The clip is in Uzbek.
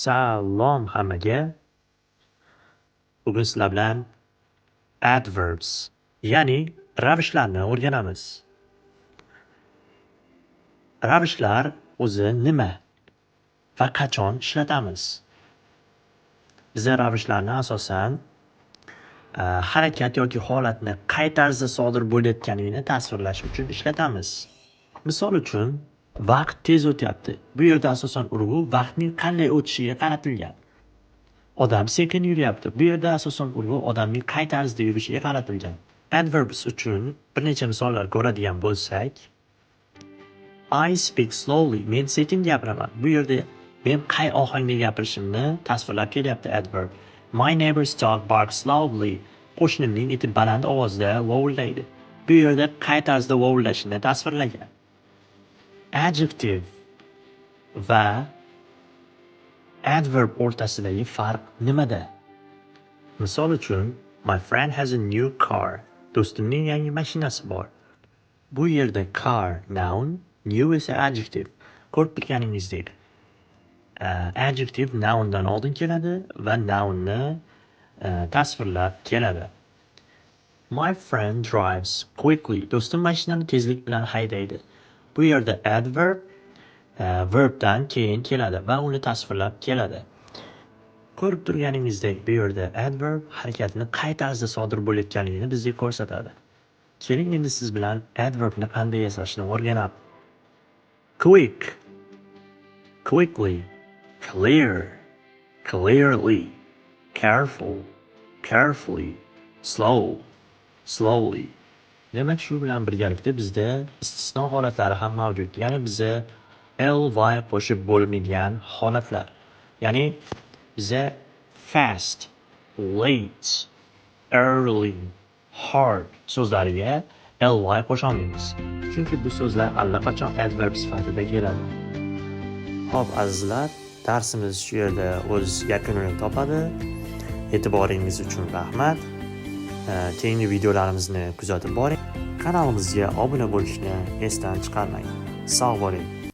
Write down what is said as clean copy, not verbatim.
Salom hammaga. Bugun sizlar bilan adverbs, ya'ni ravishlarni o'rganamiz. Ravishlar o'zi nima va qachon ishlatamiz? Biz ravishlarni asosan harakat yoki holatni qay tarzda sodir bo'layotganligini tasvirlash uchun ishlatamiz. Misol uchun, vaqt tez o'tyapti. Bu yerda asosan urg'u vaqtning qanday o'tishiga qaratilgan. Odam sekin yuryapti. Bu yerda asosan urg'u odamning qay tarzda yurishiga qaratilgan. Adverbs uchun bir necha misollar ko'radigan bo'lsak, I speak slowly. Men sekin gapiraman. Bu yerda men qay ohangda gapirishimni tasvirlab kelyapti adverb. My neighbor's dog barks loudly. Qo'shnimning iti baland ovozda vovullaydi. Bu yerda qay tarzda vovullashini tasvirlagan. Adjective va adverb o'rtasidagi farq nimada? Misol uchun, my friend has a new car. Do'stimning yangi mashinasi bor. Bu yerda car noun, new esa adjective. Ko'rib turganingizdek, adjective noundan oldin keladi va nounni tasvirlab keladi. My friend drives quickly. Do'stim mashinani tezlik bilan haydaydi. Bu yerda adverb verbdan keyin keladi va uni tasvirlab keladi. Ko'rib turganingizdek, bu yerda adverb harakatni qay tarzda sodir bo'layotganligini bizga ko'rsatadi. Keling endi siz bilan adverbni qanday yasashni o'rganamiz. Quick, quickly, clear, clearly, careful, carefully, slow, slowly. Demak, shu bilan birgalikda bizda istisno holatlari ham mavjud. Ya'ni bizda ly qo'shib bo'lmaydigan holatlar. Ya'ni bizda fast, late, early, hard so'zlariga ly qo'sha olmaymiz. Chunki bu so'zlar allaqachon adverb sifatida keladi. Xo'p, azizlar, darsimiz shu yerda o'z yakunini topadi. E'tiboringiz uchun rahmat. Keyingi videolarimizni kuzatib boring. Kanalimizga obuna bo'lishni esdan chiqarmang. Sog' bo'ling.